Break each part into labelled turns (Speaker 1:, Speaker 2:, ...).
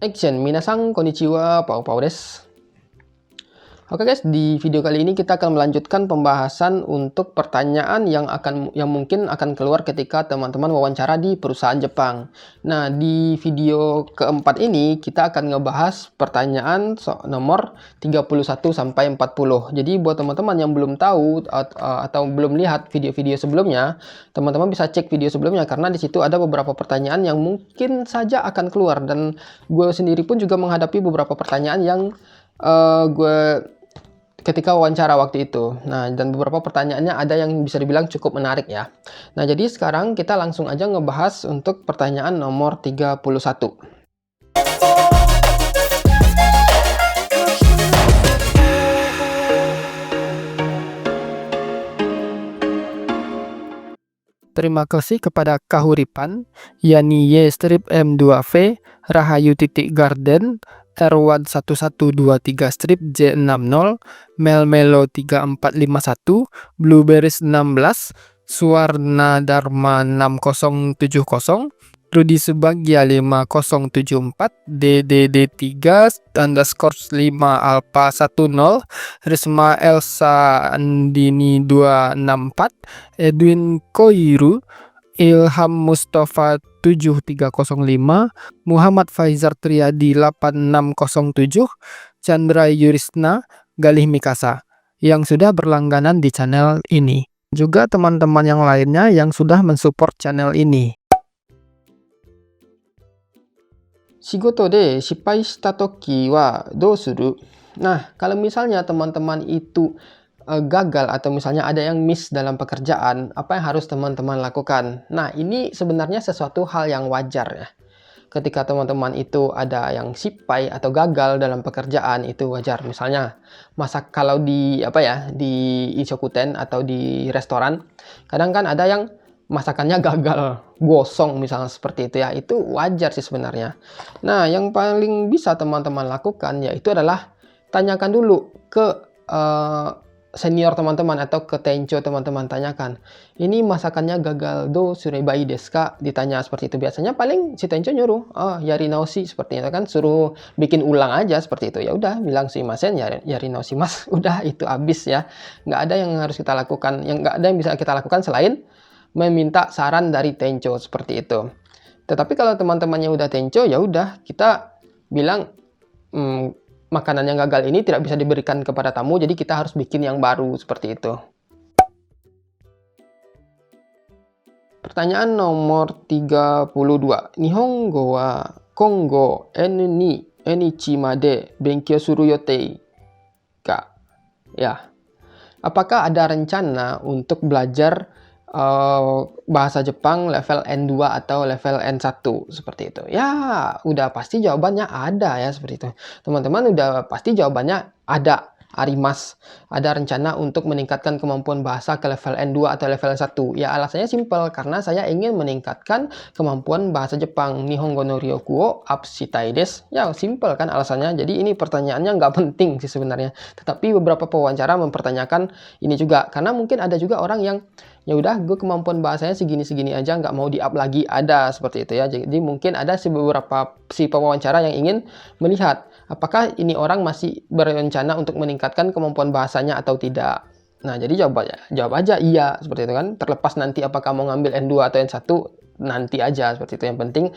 Speaker 1: Action, minasan konnichiwa, Pao Pao desu. Oke guys, di video kali ini kita akan melanjutkan pembahasan untuk pertanyaan yang mungkin akan keluar ketika teman-teman wawancara di perusahaan Jepang. Nah, di video keempat ini kita akan ngebahas pertanyaan nomor 31 sampai 40. Jadi buat teman-teman yang belum tahu atau belum lihat video-video sebelumnya, teman-teman bisa cek video sebelumnya karena di situ ada beberapa pertanyaan yang mungkin saja akan keluar, dan gue sendiri pun juga menghadapi beberapa pertanyaan yang gue ketika wawancara waktu itu. Nah, dan beberapa pertanyaannya ada yang bisa dibilang cukup menarik ya. Nah, jadi sekarang kita langsung aja ngebahas untuk pertanyaan nomor 31. Terima kasih kepada Kahuripan, Yani Y strip M2V, Rahayu titik Garden, R11123 strip J60, Melmelo 3451, Blueberries 16, Suwarna Dharma 6070, Rudi Subagya 5074, DDD3_5 Alpha 10, Risma Elsa Andini 264, Edwin Koiru, Ilham Mustafa 7305, Muhammad Faizar Triadi 8607, Chandra Yurisna, Galih Mikasa yang sudah berlangganan di channel ini. Juga teman-teman yang lainnya yang sudah mensupport channel ini. Shigoto de shippai shita toki wa dou suru? Nah, kalau misalnya teman-teman itu gagal atau misalnya ada yang miss dalam pekerjaan, apa yang harus teman-teman lakukan? Nah, ini sebenarnya sesuatu hal yang wajar ya. Ketika teman-teman itu ada yang shippai atau gagal dalam pekerjaan, itu wajar. Misalnya, kalau di di Ichokuten atau di restoran, kadang kan ada yang masakannya gagal, gosong misalnya seperti itu ya. Itu wajar sih sebenarnya. Nah, yang paling bisa teman-teman lakukan yaitu adalah tanyakan dulu ke senior teman-teman atau ke tencho teman-teman, tanyakan, ini masakannya gagal, do surebai desu ka? Ditanya seperti itu. Biasanya paling si tencho nyuruh, yari naoshi, seperti itu kan, suruh bikin ulang aja seperti itu. Ya udah, bilang sumimasen, yari naoshi mas. Udah, itu habis ya. Nggak ada yang harus kita lakukan, nggak ada yang bisa kita lakukan selain meminta saran dari tencho seperti itu. Tetapi kalau teman-temannya udah tencho, ya udah kita bilang, makanan yang gagal ini tidak bisa diberikan kepada tamu, jadi kita harus bikin yang baru seperti itu. Pertanyaan nomor 32. Nihongo wa kongo N2 enichi made benkyou suru yotei ka? Ya. Apakah ada rencana untuk belajar bahasa Jepang level N2 atau level N1 seperti itu? Ya, udah pasti jawabannya ada ya, seperti itu. Teman-teman udah pasti jawabannya ada. Arimas, ada rencana untuk meningkatkan kemampuan bahasa ke level N2 atau level N1. Ya, alasannya simpel, karena saya ingin meningkatkan kemampuan bahasa Jepang. Nihongo no ryoku o upshitai desu. Ya, simpel kan alasannya. Jadi ini pertanyaannya nggak penting sih sebenarnya. Tetapi beberapa pewawancara mempertanyakan ini juga, karena mungkin ada juga orang yang ya udah, gue kemampuan bahasanya segini-segini aja, nggak mau di-up lagi, ada seperti itu ya. Jadi mungkin ada beberapa pewawancara yang ingin melihat apakah ini orang masih berencana untuk meningkatkan kemampuan bahasanya atau tidak. Nah, jadi jawab aja iya seperti itu kan. Terlepas nanti apakah mau ngambil N2 atau N1, nanti aja seperti itu. Yang penting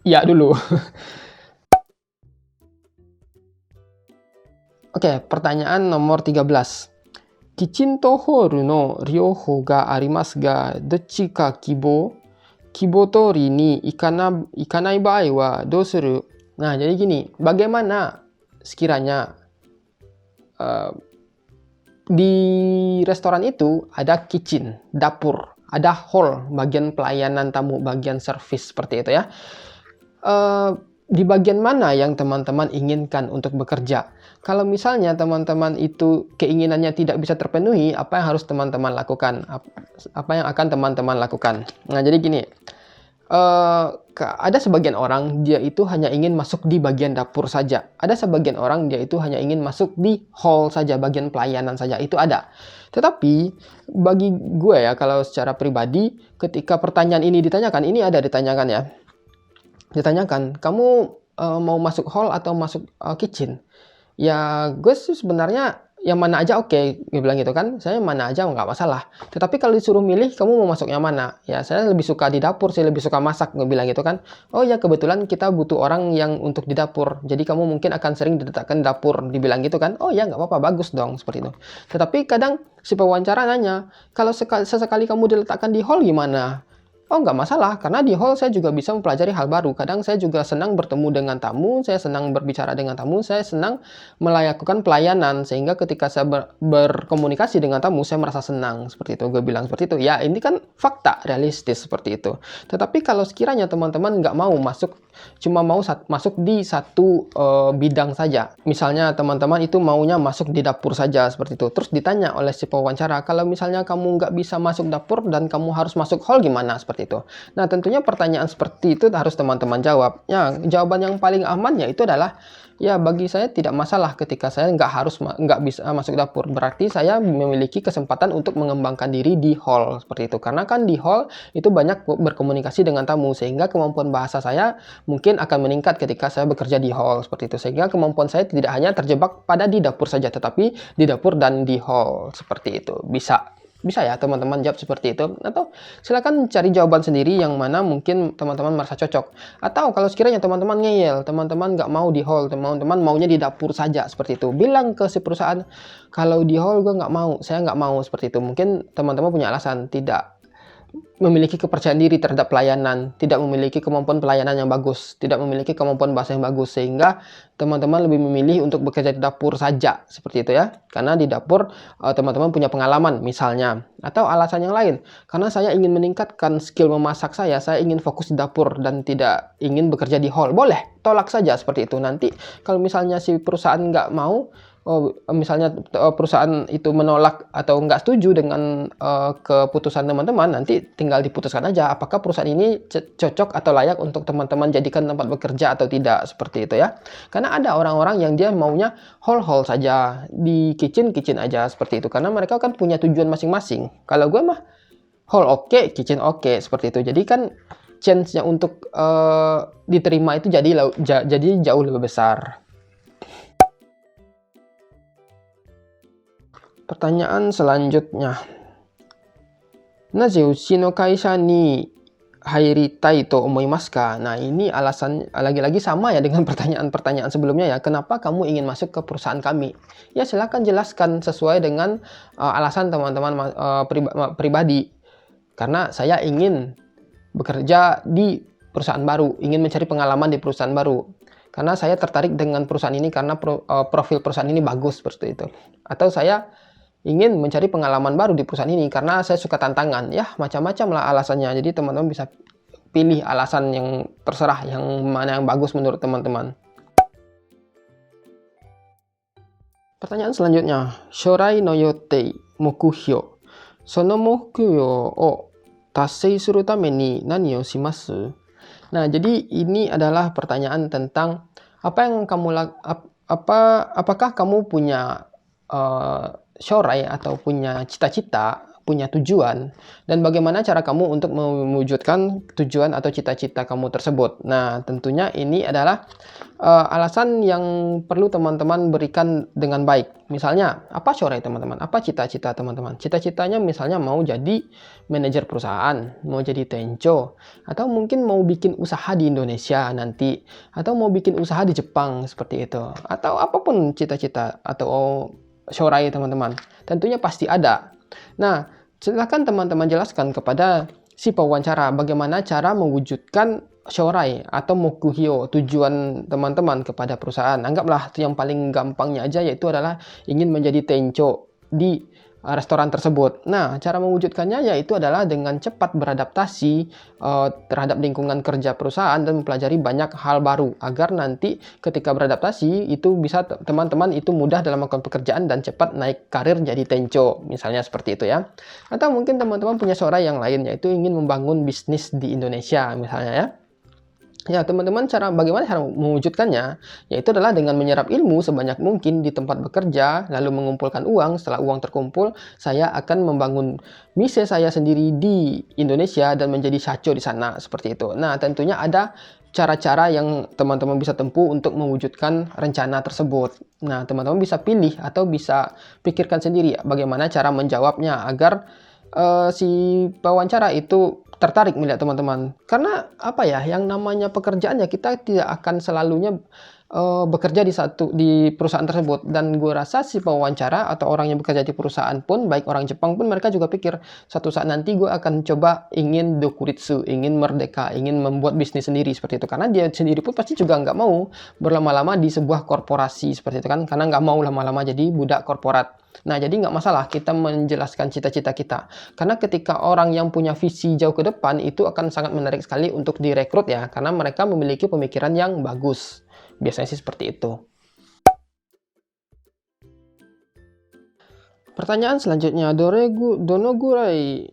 Speaker 1: iya dulu. Oke, pertanyaan nomor 13. Kichinto horu no ryouhou ga arimasu ga dochi ka kibo tori ni ikanai baai wa dou suru? Nah, jadi gini, bagaimana sekiranya di restoran itu ada kitchen, dapur, ada hall, bagian pelayanan tamu, bagian service seperti itu ya. Di bagian mana yang teman-teman inginkan untuk bekerja? Kalau misalnya teman-teman itu keinginannya tidak bisa terpenuhi, apa yang harus teman-teman lakukan? Apa yang akan teman-teman lakukan? Nah, jadi gini, ada sebagian orang dia itu hanya ingin masuk di bagian dapur saja. Ada sebagian orang dia itu hanya ingin masuk di hall saja, bagian pelayanan saja. Itu ada. Tetapi bagi gue ya, kalau secara pribadi, ketika pertanyaan ini ditanyakan, ini ada ditanyakan ya. Ditanyakan, kamu mau masuk hall atau masuk kitchen? Ya gue sih sebenarnya yang mana aja oke, gue bilang gitu kan, saya mana aja nggak masalah. Tetapi kalau disuruh milih kamu mau masuk yang mana? Ya saya lebih suka di dapur, saya lebih suka masak, gue bilang gitu kan. Oh ya kebetulan kita butuh orang yang untuk di dapur, jadi kamu mungkin akan sering diletakkan dapur, dibilang gitu kan. Oh ya nggak apa-apa, bagus dong, seperti itu. Tetapi kadang si pewawancara nanya, kalau sesekali kamu diletakkan di hall gimana? Oh, nggak masalah, karena di hall saya juga bisa mempelajari hal baru. Kadang saya juga senang bertemu dengan tamu, saya senang berbicara dengan tamu, saya senang melakukan pelayanan. Sehingga ketika saya berkomunikasi dengan tamu, saya merasa senang. Seperti itu, gue bilang seperti itu. Ya, ini kan fakta, realistis seperti itu. Tetapi kalau sekiranya teman-teman nggak mau masuk, cuma mau masuk di satu bidang saja. Misalnya teman-teman itu maunya masuk di dapur saja, seperti itu. Terus ditanya oleh si pewawancara, kalau misalnya kamu nggak bisa masuk dapur dan kamu harus masuk hall gimana? Seperti itu. Nah, tentunya pertanyaan seperti itu harus teman-teman jawab. Ya, jawaban yang paling aman yaitu adalah, ya bagi saya tidak masalah ketika saya nggak bisa masuk dapur. Berarti saya memiliki kesempatan untuk mengembangkan diri di hall, seperti itu. Karena kan di hall itu banyak berkomunikasi dengan tamu, sehingga kemampuan bahasa saya mungkin akan meningkat ketika saya bekerja di hall, seperti itu. Sehingga kemampuan saya tidak hanya terjebak pada di dapur saja, tetapi di dapur dan di hall, seperti itu. Bisa ya teman-teman jawab seperti itu, atau silakan cari jawaban sendiri yang mana mungkin teman-teman merasa cocok. Atau kalau sekiranya teman-teman ngeyel, teman-teman nggak mau di hall, teman-teman maunya di dapur saja, seperti itu, bilang ke si perusahaan, kalau di hall gue nggak mau, saya nggak mau, seperti itu. Mungkin teman-teman punya alasan, tidak memiliki kepercayaan diri terhadap pelayanan, tidak memiliki kemampuan pelayanan yang bagus, tidak memiliki kemampuan bahasa yang bagus, sehingga teman-teman lebih memilih untuk bekerja di dapur saja, seperti itu ya. Karena di dapur teman-teman punya pengalaman misalnya, atau alasan yang lain. Karena saya ingin meningkatkan skill memasak saya ingin fokus di dapur dan tidak ingin bekerja di hall. Boleh, tolak saja seperti itu. Nanti kalau misalnya si perusahaan nggak mau, misalnya perusahaan itu menolak atau nggak setuju dengan keputusan teman-teman, nanti tinggal diputuskan aja apakah perusahaan ini cocok atau layak untuk teman-teman jadikan tempat bekerja atau tidak, seperti itu ya. Karena ada orang-orang yang dia maunya hall saja, di kitchen aja, seperti itu. Karena mereka kan punya tujuan masing-masing. Kalau gue mah hall oke, kitchen oke, seperti itu. Jadi kan chance-nya untuk diterima itu jadi jauh lebih besar. Pertanyaan selanjutnya. Naze uchi no kaisha ni hairitai to omoimasu ka? Nah, ini alasan lagi-lagi sama ya dengan pertanyaan-pertanyaan sebelumnya ya. Kenapa kamu ingin masuk ke perusahaan kami? Ya, silakan jelaskan sesuai dengan alasan teman-teman pribadi. Karena saya ingin bekerja di perusahaan baru, ingin mencari pengalaman di perusahaan baru. Karena saya tertarik dengan perusahaan ini karena profil perusahaan ini bagus, seperti itu. Atau saya ingin mencari pengalaman baru di perusahaan ini karena saya suka tantangan. Ya, macam-macam lah alasannya. Jadi teman-teman bisa pilih alasan yang terserah, yang mana yang bagus menurut teman-teman. Pertanyaan selanjutnya. Shorai no yotei mokuhyo. Sono mokuhyo o tassei suru tame ni nani o shimasu? Nah, jadi ini adalah pertanyaan tentang apa yang apakah kamu punya shorai atau punya cita-cita, punya tujuan, dan bagaimana cara kamu untuk mewujudkan tujuan atau cita-cita kamu tersebut. Nah, tentunya ini adalah alasan yang perlu teman-teman berikan dengan baik. Misalnya, apa shorai teman-teman? Apa cita-cita teman-teman? Cita-citanya misalnya mau jadi manajer perusahaan, mau jadi tencho, atau mungkin mau bikin usaha di Indonesia nanti, atau mau bikin usaha di Jepang, seperti itu. Atau apapun cita-cita atau shorai teman-teman, tentunya pasti ada. Nah, silakan teman-teman jelaskan kepada si pewawancara bagaimana cara mewujudkan shorai atau mokuhyo, tujuan teman-teman kepada perusahaan. Anggaplah yang paling gampangnya aja, yaitu adalah ingin menjadi tencho di restoran tersebut. Nah, cara mewujudkannya yaitu adalah dengan cepat beradaptasi terhadap lingkungan kerja perusahaan dan mempelajari banyak hal baru agar nanti ketika beradaptasi itu bisa teman-teman itu mudah dalam melakukan pekerjaan dan cepat naik karir jadi tencho, misalnya seperti itu ya. Atau mungkin teman-teman punya shorai yang lain, yaitu ingin membangun bisnis di Indonesia misalnya ya. Ya, teman-teman, bagaimana cara mewujudkannya? Yaitu adalah dengan menyerap ilmu sebanyak mungkin di tempat bekerja, lalu mengumpulkan uang. Setelah uang terkumpul, saya akan membangun mise saya sendiri di Indonesia dan menjadi shacho di sana, seperti itu. Nah, tentunya ada cara-cara yang teman-teman bisa tempuh untuk mewujudkan rencana tersebut. Nah, teman-teman bisa pilih atau bisa pikirkan sendiri bagaimana cara menjawabnya agar si pewawancara itu tertarik melihat teman-teman. Karena apa ya, yang namanya pekerjaan ya kita tidak akan selalunya bekerja di perusahaan tersebut. Dan gue rasa si pewawancara atau orang yang bekerja di perusahaan pun, baik orang Jepang pun, mereka juga pikir suatu saat nanti gue akan coba ingin dokuritsu, ingin merdeka, ingin membuat bisnis sendiri seperti itu. Karena dia sendiri pun pasti juga nggak mau berlama-lama di sebuah korporasi seperti itu kan, karena nggak mau lama-lama jadi budak korporat. Nah, jadi nggak masalah kita menjelaskan cita-cita kita. Karena ketika orang yang punya visi jauh ke depan, itu akan sangat menarik sekali untuk direkrut ya. Karena mereka memiliki pemikiran yang bagus. Biasanya sih seperti itu. Pertanyaan selanjutnya, donogurai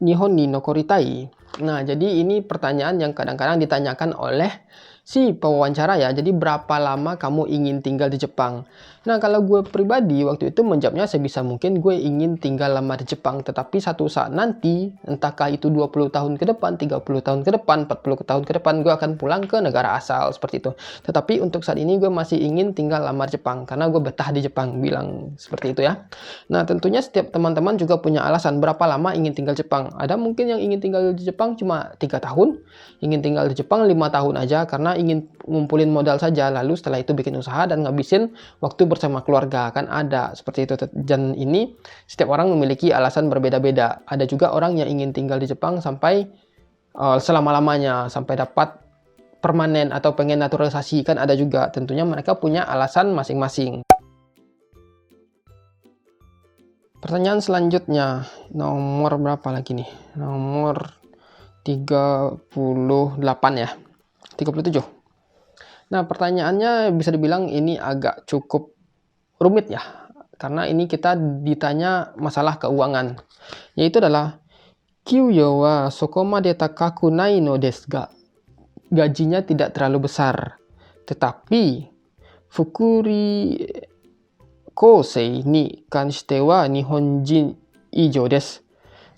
Speaker 1: Nihon ni nokoritai? Nah, jadi ini pertanyaan yang kadang-kadang ditanyakan oleh si pewawancara ya. Jadi berapa lama kamu ingin tinggal di Jepang? Nah, kalau gue pribadi waktu itu menjawabnya sebisa mungkin gue ingin tinggal lama di Jepang. Tetapi satu saat nanti, entahkah itu 20 tahun ke depan, 30 tahun ke depan, 40 tahun ke depan, gue akan pulang ke negara asal seperti itu. Tetapi untuk saat ini gue masih ingin tinggal lama di Jepang. Karena gue betah di Jepang, bilang seperti itu ya. Nah, tentunya setiap teman-teman juga punya alasan berapa lama ingin tinggal di Jepang. Ada mungkin yang ingin tinggal di Jepang cuma 3 tahun, ingin tinggal di Jepang 5 tahun aja karena ingin ngumpulin modal saja, lalu setelah itu bikin usaha dan ngabisin waktu bersama keluarga, kan ada seperti itu. Dan ini setiap orang memiliki alasan berbeda-beda. Ada juga orang yang ingin tinggal di Jepang sampai selama-lamanya, sampai dapat permanen atau pengen naturalisasi, kan ada juga. Tentunya mereka punya alasan masing-masing. Pertanyaan selanjutnya, nomor berapa lagi nih? Nomor 38 ya. 37. Nah, pertanyaannya bisa dibilang ini agak cukup rumit ya. Karena ini kita ditanya masalah keuangan. Yaitu adalah, Kyuyo wa sokomade takaku nai no desu ga? Gajinya tidak terlalu besar. Tetapi, fukuri kosei ni kanshite wa nihonjin ijo desu.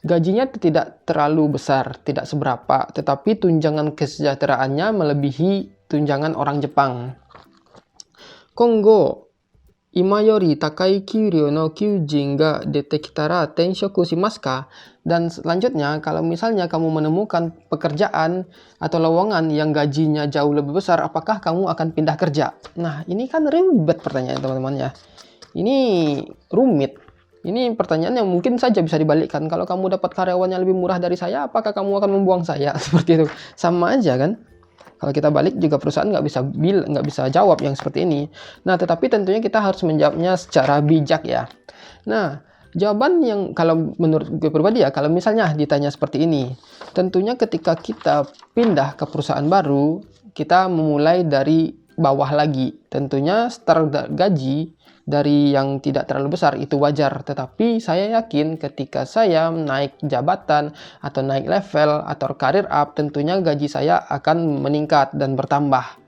Speaker 1: Gajinya tidak terlalu besar, tidak seberapa, tetapi tunjangan kesejahteraannya melebihi tunjangan orang Jepang. Kongo, ima yori takai kyuryo no kyujin ga dete kitara tenshoku shimasu ka? Dan selanjutnya, kalau misalnya kamu menemukan pekerjaan atau lowongan yang gajinya jauh lebih besar, apakah kamu akan pindah kerja? Nah, ini kan ribet pertanyaan teman-teman ya. Ini rumit. Ini pertanyaan yang mungkin saja bisa dibalikkan. Kalau kamu dapat karyawan yang lebih murah dari saya, apakah kamu akan membuang saya? Seperti itu. Sama aja kan? Kalau kita balik juga perusahaan nggak bisa jawab yang seperti ini. Nah, tetapi tentunya kita harus menjawabnya secara bijak ya. Nah, jawaban yang kalau menurut gue pribadi ya, kalau misalnya ditanya seperti ini, tentunya ketika kita pindah ke perusahaan baru, kita memulai dari bawah lagi. Tentunya start gaji dari yang tidak terlalu besar itu wajar, tetapi saya yakin ketika saya naik jabatan atau naik level atau karir up, tentunya gaji saya akan meningkat dan bertambah.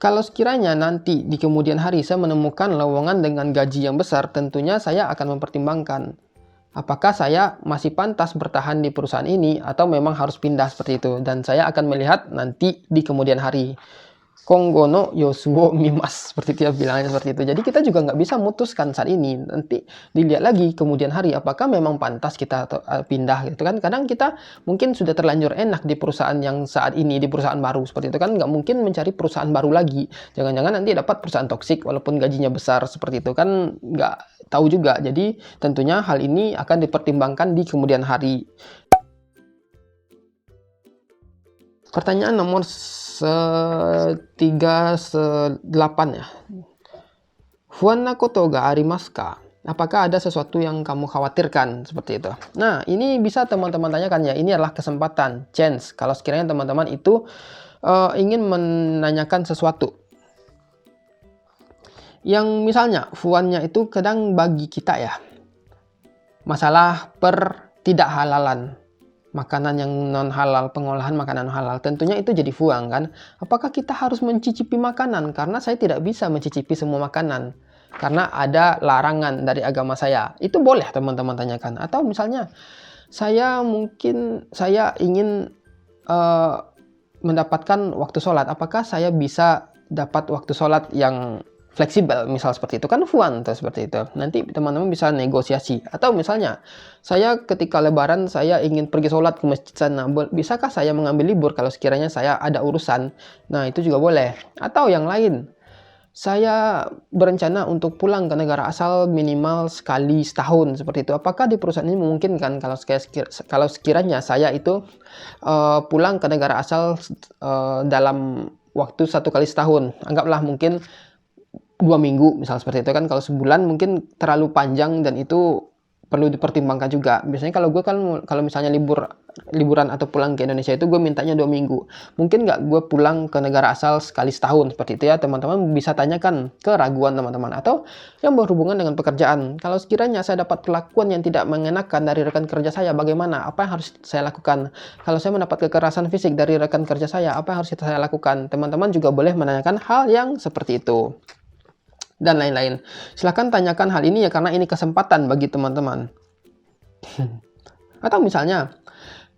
Speaker 1: Kalau sekiranya nanti di kemudian hari saya menemukan lowongan dengan gaji yang besar, tentunya saya akan mempertimbangkan apakah saya masih pantas bertahan di perusahaan ini atau memang harus pindah seperti itu. Dan saya akan melihat nanti di kemudian hari. Kongo no yosuo mimas, seperti dia bilangnya seperti itu. Jadi kita juga nggak bisa memutuskan saat ini. Nanti dilihat lagi kemudian hari apakah memang pantas kita pindah gitu kan. Kadang kita mungkin sudah terlanjur enak di perusahaan yang saat ini, di perusahaan baru seperti itu kan, nggak mungkin mencari perusahaan baru lagi. Jangan-jangan nanti dapat perusahaan toksik walaupun gajinya besar seperti itu kan, nggak tahu juga. Jadi tentunya hal ini akan dipertimbangkan di kemudian hari. Pertanyaan nomor 38 ya. Fuan na koto ga arimasu ka? Apakah ada sesuatu yang kamu khawatirkan? Seperti itu. Nah, ini bisa teman-teman tanyakan ya. Ini adalah kesempatan, chance. Kalau sekiranya teman-teman itu ingin menanyakan sesuatu. Yang misalnya, fuannya itu kadang bagi kita ya. Masalah tidak halalan. Makanan yang non halal, pengolahan makanan halal, tentunya itu jadi fuang kan. Apakah kita harus mencicipi makanan? Karena saya tidak bisa mencicipi semua makanan karena ada larangan dari agama saya. Itu boleh teman-teman tanyakan. Atau misalnya saya ingin mendapatkan waktu sholat. Apakah saya bisa dapat waktu sholat yang fleksibel, misal seperti itu, kan fuan tuh seperti itu. Nanti teman-teman bisa negosiasi. Atau misalnya, saya ketika lebaran saya ingin pergi sholat ke masjid sana, bisakah saya mengambil libur kalau sekiranya saya ada urusan? Nah, itu juga boleh. Atau yang lain, saya berencana untuk pulang ke negara asal minimal sekali setahun seperti itu. Apakah di perusahaan ini memungkinkan kalau sekiranya saya itu pulang ke negara asal dalam waktu 1 kali setahun? Anggaplah mungkin 2 minggu misal seperti itu kan. Kalau sebulan mungkin terlalu panjang dan itu perlu dipertimbangkan juga. Biasanya kalau gue kan kalau misalnya liburan atau pulang ke Indonesia itu gue mintanya 2 minggu. Mungkin nggak gue pulang ke negara asal sekali setahun seperti itu ya. Teman-teman bisa tanyakan keraguan teman-teman atau yang berhubungan dengan pekerjaan. Kalau sekiranya saya dapat perlakuan yang tidak mengenakan dari rekan kerja saya, bagaimana? Apa yang harus saya lakukan? Kalau saya mendapat kekerasan fisik dari rekan kerja saya, apa yang harus saya lakukan? Teman-teman juga boleh menanyakan hal yang seperti itu dan lain-lain. Silahkan tanyakan hal ini ya, karena ini kesempatan bagi teman-teman. Atau misalnya,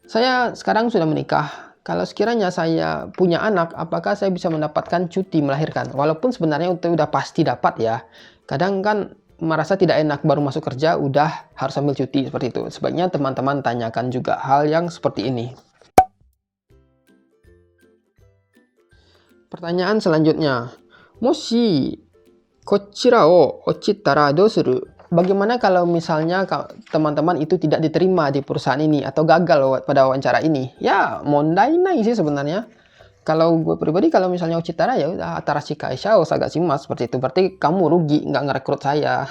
Speaker 1: saya sekarang sudah menikah. Kalau sekiranya saya punya anak, apakah saya bisa mendapatkan cuti melahirkan? Walaupun sebenarnya itu udah pasti dapat ya. Kadang kan merasa tidak enak baru masuk kerja, udah harus ambil cuti seperti itu. Sebaiknya teman-teman tanyakan juga hal yang seperti ini. Pertanyaan selanjutnya. Moshi kochira o ochitara dosuru? Bagaimana kalau misalnya teman-teman itu tidak diterima di perusahaan ini atau gagal pada wawancara ini? Ya, mondai nai sih sebenarnya. Kalau gue pribadi, kalau misalnya ochitara ya udah atarashi kaisha o sagashimasu seperti itu. Berarti kamu rugi nggak ngerekrut saya.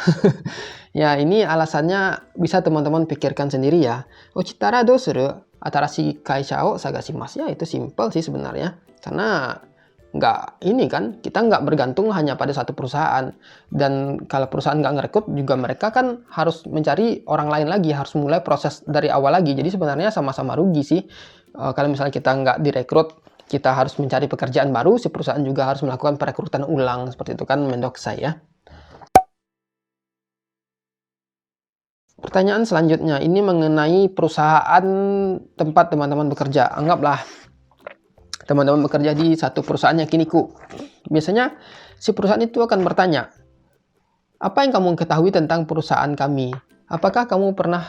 Speaker 1: Ya, ini alasannya bisa teman-teman pikirkan sendiri ya. Ochitara dosuru? Atarashi kaisha o sagashimasu. Ya, itu simple sih sebenarnya. Karena nggak ini kan, kita nggak bergantung hanya pada satu perusahaan, dan kalau perusahaan nggak ngerekrut juga mereka kan harus mencari orang lain lagi, harus mulai proses dari awal lagi. Jadi sebenarnya sama-sama rugi sih. Kalau misalnya kita nggak direkrut, kita harus mencari pekerjaan baru, si perusahaan juga harus melakukan perekrutan ulang seperti itu kan, mendoksai ya. Pertanyaan selanjutnya ini mengenai perusahaan tempat teman-teman bekerja. Anggaplah teman-teman bekerja di satu perusahaan yakiniku. Biasanya si perusahaan itu akan bertanya, apa yang kamu ketahui tentang perusahaan kami? Apakah kamu pernah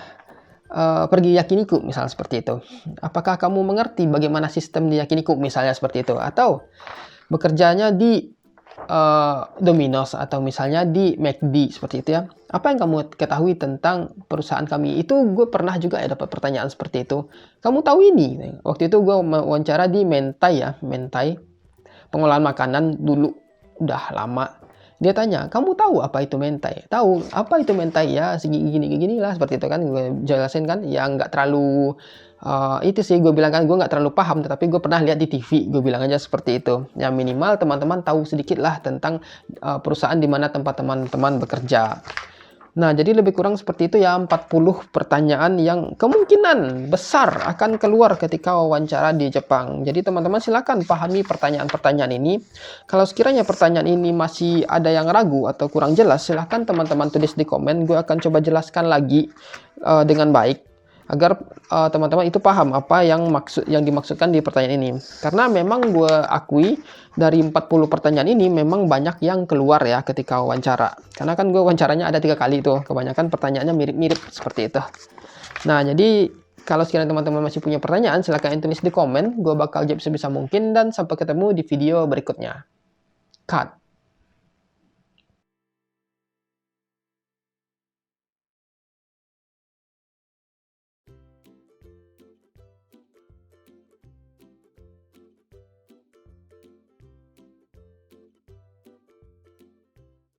Speaker 1: pergi yakiniku? Misalnya seperti itu. Apakah kamu mengerti bagaimana sistem di yakiniku? Misalnya seperti itu. Atau bekerjanya di Domino's atau misalnya di McD seperti itu ya. Apa yang kamu ketahui tentang perusahaan kami? Itu gue pernah juga ya dapat pertanyaan seperti itu. Kamu tahu ini? Waktu itu gue wawancara di Mentai ya, Mentai, pengolahan makanan dulu, udah lama. Dia tanya, kamu tahu apa itu mentai? Tahu, apa itu mentai? Ya, segini-gini lah, seperti itu kan. Gue jelasin kan, ya nggak terlalu, itu sih gue bilang kan, gue nggak terlalu paham, tetapi gue pernah lihat di TV, gue bilang aja seperti itu. Ya minimal teman-teman tahu sedikit lah tentang perusahaan di mana tempat teman-teman bekerja. Nah, jadi lebih kurang seperti itu ya, 40 pertanyaan yang kemungkinan besar akan keluar ketika wawancara di Jepang. Jadi teman-teman silakan pahami pertanyaan-pertanyaan ini. Kalau sekiranya pertanyaan ini masih ada yang ragu atau kurang jelas, silahkan teman-teman tulis di komen. Gue akan coba jelaskan lagi dengan baik, agar teman-teman itu paham apa yang dimaksudkan di pertanyaan ini. Karena memang gue akui dari 40 pertanyaan ini memang banyak yang keluar ya ketika wawancara. Karena kan gue wawancaranya ada 3 kali tuh. Kebanyakan pertanyaannya mirip-mirip seperti itu. Nah, jadi kalau sekiranya teman-teman masih punya pertanyaan, silahkan tulis di komen. Gue bakal jawab sebisa mungkin, dan sampai ketemu di video berikutnya. Cut.